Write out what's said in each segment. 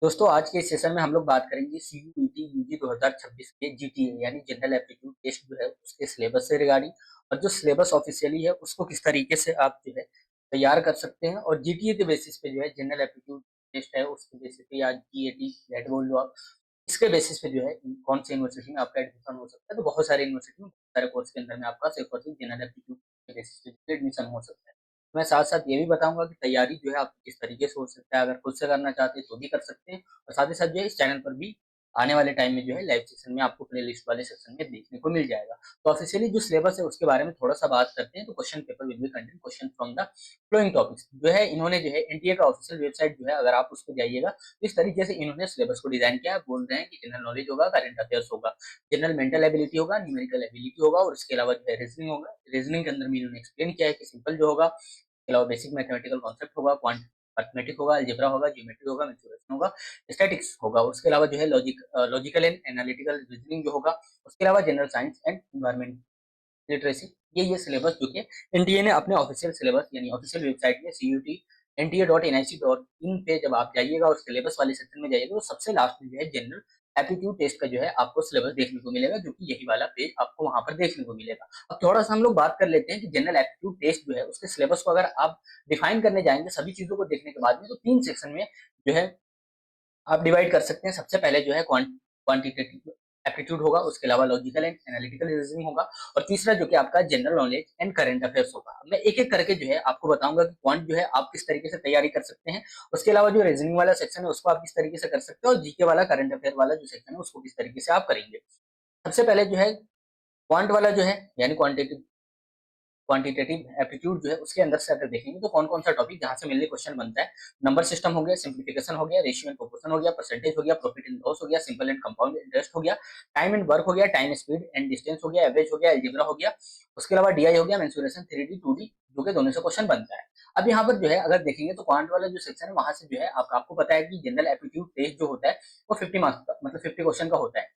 दोस्तों आज के इस सेशन में हम लोग बात करेंगे सीयूईटी यूजी 2026 के जीटीए यानी जनरल एप्टीट्यूड टेस्ट जो है उसके सिलेबस से रिगार्डिंग और जो सिलेबस ऑफिशियली है उसको किस तरीके से आप जो है तैयार कर सकते हैं और जीटीए के बेसिस पे जो है जनरल एप्टीट्यूड टेस्ट है उसके बेसिस पे या जीएटी नेट बोल लो आप इसके बेसिस पे जो है कौन सी यूनिवर्सिटी में आपका एडमिशन हो सकता है। तो बहुत सारे यूनिवर्सिटी में बहुत सारे कोर्स के अंदर में आपका सिर्फ और सिर्फ जनरल एप्टीट्यूड के बेसिस पे एडमिशन हो सकता है। मैं साथ-साथ ये भी बताऊँगा कि तैयारी जो है आपकी किस तरीके से हो सकता है, अगर खुद से करना चाहते हैं तो भी कर सकते हैं और साथ ही साथ जो है इस चैनल पर भी आने वाले टाइम में जो है लाइव सेशन में आपको प्लेलिस्ट वाले सेक्शन में देखने को मिल जाएगा। तो ऑफिशियली जो सिलेबस है उसके बारे में थोड़ा-सा बात करते हैं। तो question paper will be contain question from the flowing topics जो है इन्होंने जो है एनटीए का ऑफिशियल वेबसाइट जो है अगर आप उस पे जाइएगा तो इस तरीके से इन्होंने सिलेबस को डिजाइन किया है। बोल रहे हैं कि जनरल नॉलेज होगा, करंट अफेयर्स होगा, जनरल मेंटल एबिलिटी होगा, न्यूमेरिकल एबिलिटी होगा और इसके अलावा जो है रीजनिंग होगा। रीजनिंग के अंदर में इन्होंने एक्सप्लेन किया है कि सिंपल जो होगा इसके अलावा बेसिक मैथमेटिकल कॉन्सेप्ट होगा, क्वांट अर्थमेटिक होगा, अलजेब्रा होगा, ज्योमेट्री होगा, मेंसुरेशन होगा, स्टैटिक्स होगा। उसके अलावा जो है लॉजिकल एंड एनालिटिकल रीजनिंग जो होगा, उसके अलावा general science and environment literacy. ये सिलेबस जो कि एनटीए ने अपने ऑफिशियल सिलेबस यानी ऑफिशियल वेबसाइट में सीयूटी nta.nic.in पे जब आप जाइएगा और सिलेबस वाले सेक्शन में जाइएगा तो सबसे लास्ट में जो है जनरल एप्टीट्यूड टेस्ट का जो है आपको सिलेबस देखने को मिलेगा, जो कि यही वाला पेज आपको वहां पर देखने को मिलेगा। अब थोड़ा सा हम लोग बात कर लेते हैं कि जनरल एप्टीट्यूड टेस्ट जो है उसके सिलेबस को अगर आप डिफाइन करने जाएंगे सभी चीजों को देखने के बाद में तो तीन सेक्शन में जो है आप डिवाइड कर सकते हैं। सबसे पहले जो है क्वांटिटेटिव एप्टीट्यूड होगा, उसके अलावा लॉजिकल एंड एनालिटिकल रीजनिंग होगा और तीसरा जो कि आपका general knowledge and current affairs होगा। मैं एक एक करके जो है आपको बताऊंगा कि क्वांट जो है आप किस तरीके से तैयारी कर सकते हैं, उसके अलावा जो रीजनिंग वाला सेक्शन है उसको आप किस तरीके से कर सकते हैं और जीके वाला करंट अफेयर वाला जो सेक्शन है उसको किस तरीके से आप करेंगे। सबसे पहले जो है क्वांट वाला जो है यानी क्वांटिटेटिव क्वांटिटेटिव एप्टीट्यूड जो है उसके अंदर से अगर देखेंगे तो कौन कौन सा टॉपिक जहां से मेनली क्वेश्चन बनता है। नंबर सिस्टम हो गया, सिंप्लीफिकेशन हो गया, रेशियो एंड प्रोपोर्शन हो गया, परसेंटेज हो गया, प्रॉफिट एंड लॉस हो गया, सिंपल एंड कंपाउंड इंटरेस्ट हो गया, टाइम एंड वर्क हो गया, टाइम स्पीड एंड डिस्टेंस हो गया, एवरेज हो गया, अलजेब्रा हो गया, उसके अलावा डीआई हो गया, मेंसुरेशन, 3D 2D जो कि दोनों से क्वेश्चन बनता है। अब यहाँ पर जो है अगर देखेंगे तो क्वांट वाला जो सेक्शन है वहां से जो है आपको पता है कि जनरल एप्टीट्यूड टेस्ट जो होता है वो 50 मार्क्स का मतलब 50 क्वेश्चन का होता है।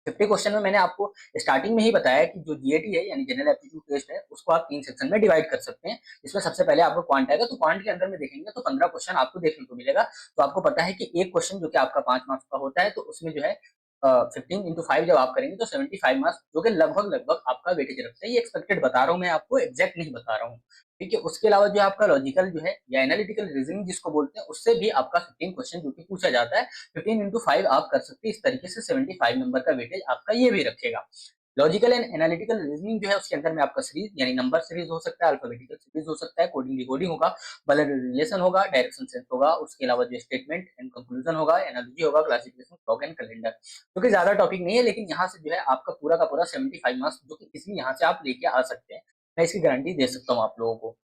50 क्वेश्चन में मैंने आपको स्टार्टिंग में ही बताया कि जो जीएटी है यानी जनरल एप्टीट्यूड टेस्ट है उसको आप तीन सेक्शन में डिवाइड कर सकते हैं। इसमें सबसे पहले आपको क्वांट आएगा तो क्वांट के अंदर में देखेंगे तो 15 क्वेश्चन आपको देखने को मिलेगा। तो आपको पता है कि एक क्वेश्चन जो कि आपका 5 मार्क्स का होता है तो उसमें जो है 15 into 5 जब आप करेंगे तो 75 मार्क्स जो कि लगभग लगभग आपका वेटेज रखता है। ये एक्सपेक्टेड बता रहा हूँ मैं आपको, एग्जैक्ट नहीं बता रहा हूँ। ठीक है, उसके अलावा जो आपका लॉजिकल जो है या एनालिटिकल रीजनिंग जिसको बोलते हैं उससे भी आपका 15 क्वेश्चन जो कि पूछा जाता है 15 into 5 आप कर सकते हैं। इस तरीके से 75 नंबर का वेटेज आपका ये भी रखेगा। लॉजिकल एंड एनालिटिकल रीजनिंग जो है उसके अंदर में आपका सीरीज यानी नंबर सीरीज हो सकता है, अल्फाबेटिकल सीरीज हो सकता है, कोडिंग डिकोडिंग होगा, बलर रिलेशन होगा, डायरेक्शन सेंस होगा, उसके अलावा जो स्टेटमेंट एंड कंक्लूजन होगा, एनालॉजी होगा, क्लासिफिकेशन, फ्लॉग एंड कैलेंडर। जो कि ज्यादा टॉपिक नहीं है लेकिन यहाँ से जो है आपका पूरा का पूरा 75 मार्क्स जो कि इसमें यहाँ से आप लेके आ सकते हैं। मैं इसकी गारंटी दे सकता हूँ आप लोगों को।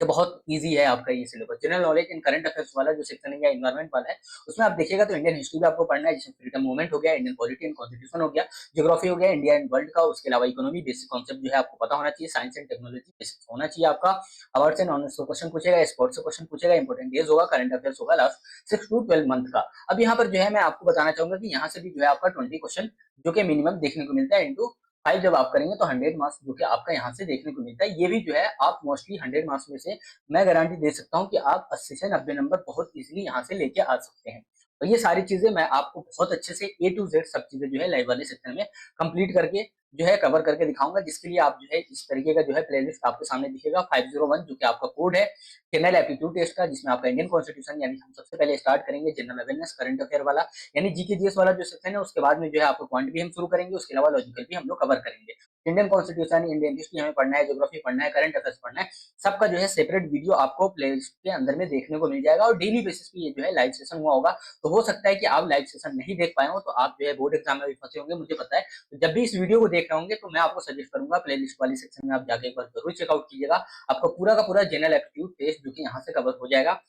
तो बहुत ईजी है आपका ये syllabus. General knowledge in current affairs वाला जो सेक्शन है या एनवायरमेंट वाला है उसमें आप देखिएगा तो इंडियन हिस्ट्री भी आपको पढ़ना है जिसमें फ्रीडम मूवमेंट हो गया, इंडियन पॉलिटी एंड कॉन्स्टिट्यूशन हो गया, ज्योग्राफी हो गया, इंडिया एंड वर्ल्ड का, उसके अलावा इकोनॉमी बेसिक कॉन्सेप्ट जो है आपको पता होना चाहिए, साइंस एंड टेक्नोलॉजी बेसिक होना चाहिए आपका, अवार्ड्स एंड ऑनर्स क्वेश्चन पूछेगा, स्पोर्ट्स से क्वेश्चन पूछेगा, इंपोर्टेंट डेज होगा, करंट अफेयर्स होगा लास्ट 6 to 12 मंथ का। अब यहाँ पर जो है मैं आपको बताना चाहूंगा कि यहाँ से भी जो है आपका 20 क्वेश्चन जो कि मिनिमम देखने को मिलता है इंटू 5 जब आप करेंगे तो 100 मार्क्स जो कि आपका यहाँ से देखने को मिलता है। ये भी जो है आप मोस्टली 100 मार्क्स में से मैं गारंटी दे सकता हूँ कि आप 80 से 90 नंबर बहुत इजीली यहाँ से लेके आ सकते हैं। तो ये सारी चीजें मैं आपको बहुत अच्छे से ए टू जेड सब चीजें जो है लाइव वाले सेक्शन में कंप्लीट करके जो है कवर करके दिखाऊंगा, जिसके लिए आप जो है इस तरीके का जो है प्लेलिस्ट आपके सामने दिखेगा 501 जो कि आपका कोड है जनरल एप्टीट्यूड टेस्ट का, जिसमें आपका इंडियन कॉन्स्टिट्यूशन यानी हम सबसे पहले स्टार्ट करेंगे जनरल अवेयरनेस करंट अफेयर वाला यानी जीके जीएस वाला जो सेक्शन है, उसके बाद में जो है आपको क्वांट भी हम शुरू करेंगे, उसके अलावा लॉजिकल भी हम लोग कवर करेंगे। इंडियन कॉन्स्टिट्यूशन, इंडियन हिस्ट्री हमें पढ़ना है, ज्योग्राफी पढ़ना है, करंट अफेयर्स पढ़ना है, सबका जो है सेपरेट वीडियो आपको प्लेलिस्ट के अंदर में देखने को मिल जाएगा और डेली बेसिस पे ये जो है लाइव सेशन हुआ होगा। तो हो सकता है कि आप लाइव सेशन नहीं देख पाए हो तो आप जो है बोर्ड एग्जाम में भी फंसे होंगे, मुझे पता है। तो जब भी इस वीडियो को देख रहे होंगे तो मैं आपको सजेस्ट करूंगा प्लेलिस्ट वाली सेक्शन में आप जाके एक बार जरूर चेकआउट कीजिएगा। आपका पूरा का पूरा जनरल एप्टीट्यूड टेस्ट जो कि यहाँ से कवर हो जाएगा।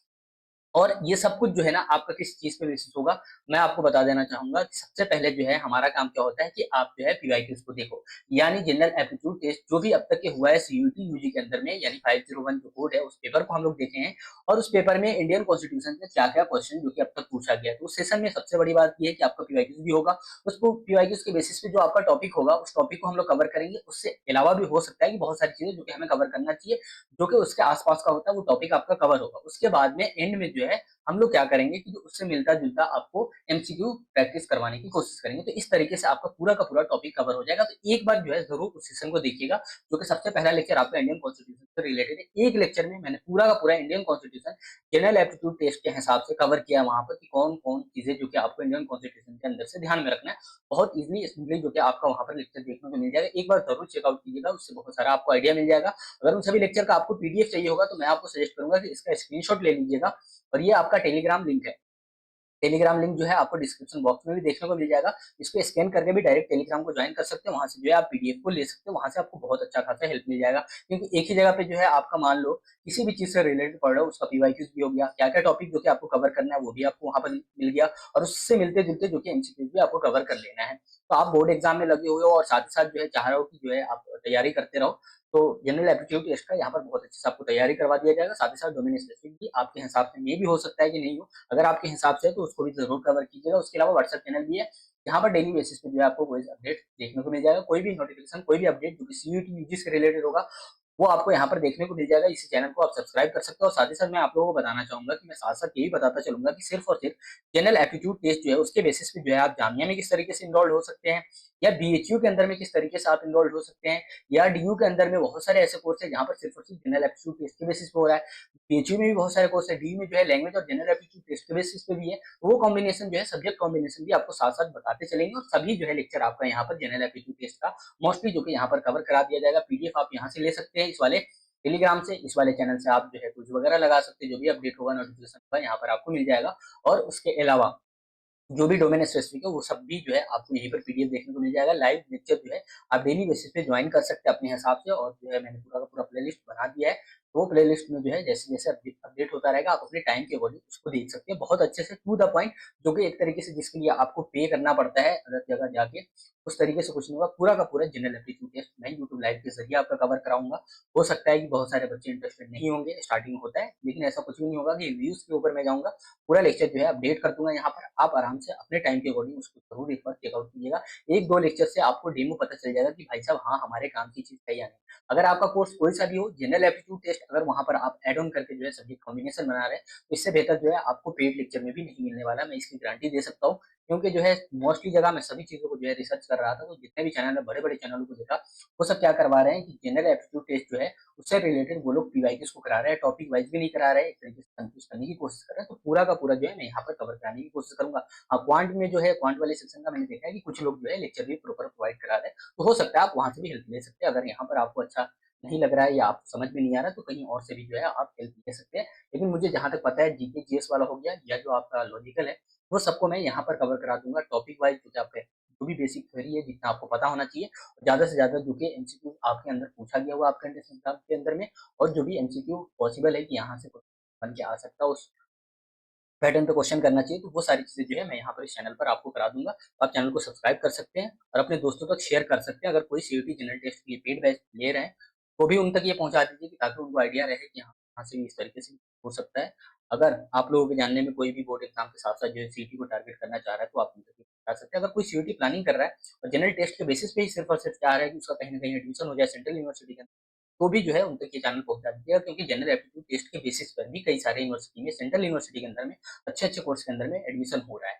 और ये सब कुछ जो है ना आपका किस चीज पे बेसिस होगा मैं आपको बता देना चाहूंगा कि सबसे पहले जो है हमारा काम क्या होता है कि आप जो है पीवाईक्यूज को देखो, यानी जनरल एप्टीट्यूड टेस्ट जो भी अब तक के हुआ है सीयूटी यूजी के अंदर में यानी 501 जो कोड है उस पेपर को हम लोग देखे हैं और उस पेपर में इंडियन कॉन्स्टिट्यूशन से क्या क्या क्वेश्चन जो कि अब तक पूछा गया है। तो उस सेशन में सबसे बड़ी बात यह है कि आपका पीवाईक्यूज भी होगा, उसको पीवाईक्यूज के बेसिस पे जो आपका टॉपिक होगा उस टॉपिक को हम लोग कवर करेंगे। उससे अलावा भी हो सकता है कि बहुत सारी चीजें जो कि हमें कवर करना चाहिए जो कि उसके आसपास का होता है वो टॉपिक आपका कवर होगा। उसके बाद में एंड में जो है हम लोग क्या करेंगे कि जो उससे मिलता-जुलता आपको एमसीक्यू प्रैक्टिस करवाने की कोशिश करेंगे। तो इस तरीके से आपका पूरा का पूरा टॉपिक कवर हो जाएगा। तो एक बार जो है ज़रूर उस सेशन को देखिएगा, जो कि सबसे पहला लेक्चर आपका इंडियन कॉन्स्टिट्यूशन से रिलेटेड है। एक लेक्चर में मैंने पूरा का पूरा Indian constitution general aptitude test के हिसाब से कवर किया वहाँ पर कि कौन-कौन चीज़ें जो कि आपको इंडियन कॉन्स्टिट्यूशन के अंदर से ध्यान में रखना है। बहुत ईज़िली स्मूथली जो कि आपका वहाँ पर लेक्चर देखने को मिल जाएगा। एक बार ज़रूर चेकआउट कीजिएगा, उससे बहुत सारा आपको आइडिया मिल जाएगा। अगर उन सभी लेक्चर का आपको पीडीएफ चाहिए होगा तो मैं आपको सजेस्ट करूँगा कि इसका स्क्रीनशॉट ले लीजिएगा और ये आपका टेलीग्राम लिंक है। टेलीग्राम लिंक जो है आपको डिस्क्रिप्शन बॉक्स में भी देखने को मिल जाएगा। इसको स्कैन करके भी डायरेक्ट टेलीग्राम को ज्वाइन कर सकते हैं। वहाँ से जो है आप पीडीएफ को ले सकते हो। वहाँ से आपको बहुत अच्छा खासा हेल्प मिल जाएगा। क्योंकि एक ही जगह पे जो है आपका मान लो किसी भी चीज़ से रिलेटेड पढ़ रहे हो, उसका पीवाईक्यूज़ भी हो गया, क्या-क्या टॉपिक जो कि आपको कवर करना है वो भी आपको वहाँ पर मिल गया और उससे मिलते-जुलते जो कि एमसीक्यूज़ भी आपको कवर कर लेना है। तो आप बोर्ड एग्ज़ाम में लगे हुए हो और साथ ही साथ जो है चाह रहे हो कि जो है आप तैयारी करते रहो, तो जनरल एप्टीट्यूड टेस्ट का यहाँ पर बहुत अच्छे से आपको तैयारी करवा दिया जाएगा। साथ ही साथ डोमेन स्पेसिफिक भी आपके हिसाब से मे भी हो सकता है कि नहीं हो। अगर आपके हिसाब से है तो उसको भी ज़रूर कवर कीजिएगा। उसके अलावा व्हाट्सएप चैनल भी है, जहाँ पर डेली बेसिस पे जो है आपको कोई अपडेट देखने को मिल जाएगा। कोई भी नोटिफ़िकेशन, कोई भी अपडेट जो कि सीयूईटी, यूजी से रिलेटेड होगा, वो आपको यहाँ पर देखने को मिल जाएगा। इसी चैनल को आप सब्सक्राइब कर सकते हो और साथ ही साथ मैं आप लोगों को बताना चाहूँगा कि मैं साथ-साथ ये भी बताता चलूँगा कि सिर्फ़ और सिर्फ़ जनरल एप्टीट्यूड टेस्ट जो है उसके बेसिस पे जो है आप जामिया में किस तरीके से एनरोल्ड हो सकते हैं या बीएचयू के अंदर में किस तरीके से आप एनरोल्ड हो सकते हैं या डीयू के अंदर में बहुत सारे ऐसे कोर्स हैं जहाँ पर सिर्फ़ और सिर्फ़ जनरल एप्टीट्यूड टेस्ट के बेसिस पे हो रहा है। बीएचयू में भी बहुत सारे कोर्स हैं, डीयू में जो है लैंग्वेज और जनरल एप्टीट्यूड टेस्ट के बेसिस पे भी है। वो कॉम्बिनेशन जो है सब्जेक्ट कॉम्बिनेशन भी आपको साथ-साथ बताते चलेंगे और सभी जो है लेक्चर आपका यहाँ पर जनरल एप्टीट्यूड टेस्ट का मोस्टली जो कि यहाँ पर कवर करा दिया जाएगा। पीडीएफ आप यहाँ से ले सकते हैं इस वाले टेलीग्राम से, इस वाले चैनल से आप जो है क्विज़ वगैरह लगा सकते हैं, जो भी अपडेट होगा नोटिफ़िकेशन होगा यहाँ पर आपको मिल जाएगा और उसके अलावा जो भी डोमेन स्पेसिफिक है वो सब भी जो है आपको यहीं पर पीडीएफ देखने को मिल जाएगा। लाइव लेक्चर जो है आप डेली बेसिस पे ज्वाइन कर सकते हैं अपने हिसाब से और जो है मैंने पूरा का पूरा प्लेलिस्ट बना दिया है। वो प्लेलिस्ट में जो है जैसे-जैसे अपडेट होता रहेगा आप अपने टाइम के अकॉर्डिंग उसको देख सकते हैं। बहुत अच्छे से टू द पॉइंट, जो कि एक तरीके से जिसके लिए आपको पे करना पड़ता है अलग जगह जाके, उस तरीके से कुछ नहीं होगा। पूरा का पूरा जनरल एप्टीट्यूड टेस्ट मैं यूट्यूब लाइव के ज़रिए आपका कवर कराऊँगा। हो सकता है कि बहुत सारे बच्चे इंटरेस्टेड नहीं होंगे, स्टार्टिंग होता है, लेकिन ऐसा कुछ भी नहीं होगा कि व्यूज़ के ऊपर मैं जाऊँगा। पूरा लेक्चर जो है अपडेट कर दूँगा यहाँ पर, आप आराम से अपने टाइम के अकॉर्डिंग उसको ज़रूर एक बार चेकआउट कीजिएगा। 1-2 लेक्चर से आपको डेमो पता चल जाएगा कि भाई साहब हाँ, हमारे काम की चीज़ है या नहीं। अगर आपका कोर्स कोई सा भी हो, जनरल एप्टीट्यूड टेस्ट अगर वहाँ पर आप ऐड ऑन करके जो है सब्जेक्ट कॉम्बिनेशन बना रहे हैं, तो इससे बेहतर जो है आपको पेड लेक्चर में भी नहीं मिलने वाला, मैं इसकी गारंटी दे सकता हूँ। क्योंकि जो है मोस्टली जगह मैं सभी चीज़ों को जो है रिसर्च कर रहा था, तो जितने भी चैनल है, बड़े-बड़े चैनलों को देखा, वो सब क्या करवा रहे हैं कि जनरल एप्टीट्यूड टेस्ट जो है उससे रिलेटेड वो लोग पीवाईक्यूज़ को करा रहे हैं, टॉपिक वाइज़ भी नहीं करा रहे हैं, एक तरीके से कन्फ्यूज़ करने की कोशिश कर रहे हैं। तो पूरा का पूरा जो है मैं यहाँ पर कवर कराने की कोशिश करूँगा। हाँ, क्वांट में जो है क्वांट वाले सेक्शन का मैंने देखा है कि कुछ लोग जो है लेक्चर भी प्रॉपर प्रोवाइड करा रहे हैं, तो हो सकता है आप वहाँ से भी हेल्प ले सकते हैं। अगर यहाँ पर आपको अच्छा नहीं लग रहा है या आपको समझ में नहीं आ रहा, तो कहीं और से भी जो है आप हेल्प ले सकते हैं। लेकिन मुझे जहाँ तक पता है जीके, जीएस वाला हो गया या जो आपका लॉजिकल है, वो सबको मैं यहाँ पर कवर करा दूँगा टॉपिक वाइज़, जो कि आपका जो भी बेसिक थ्योरी है जितना आपको पता होना चाहिए, ज़्यादा से ज़्यादा जो कि एमसीक्यू आपके अंदर पूछा गया हुआ आपके एंट्रेंस एग्ज़ाम के अंदर में और जो भी एमसीक्यू पॉसिबल है कि यहाँ से बन के आ सकता है उस पैटर्न पे क्वेश्चन करना चाहिए, तो वो सारी चीज़ें जो है मैं यहाँ पर इस चैनल पर आपको करा दूँगा। तो आप चैनल को सब्सक्राइब कर सकते हैं और अपने दोस्तों तक शेयर कर सकते हैं। अगर कोई सीयूईटी जनरल टेस्ट के लिए पेड बैच ले रहे हैं, तो भी उन तक ये पहुँचा दीजिए कि ताकि उनको आइडिया रहे कि हाँ, यहाँ से भी इस तरीके से हो सकता है। अगर आप लोगों के जानने में कोई भी बोर्ड एग्ज़ाम के साथ-साथ जो है सीईटी को टारगेट करना चाह रहा है, तो आप उन तक ये पहुँचा सकते हैं। अगर कोई सीईटी प्लानिंग कर रहा है और जनरल टेस्ट के बेसिस पे ही सिर्फ़ और सिर्फ़ चाह रहा है कि उसका कहीं न कहीं एडमिशन हो जाए सेंट्रल यूनिवर्सिटी के अंदर, तो भी जो है उन तक ये चैनल पहुँचा दीजिएगा, क्योंकि जनरल एप्टीट्यूड टेस्ट के बेसिस पर भी कई सारे यूनिवर्सिटी में, सेंट्रल यूनिवर्सिटी के अंदर में अच्छे-अच्छे कोर्स के अंदर में एडमिशन हो रहा है।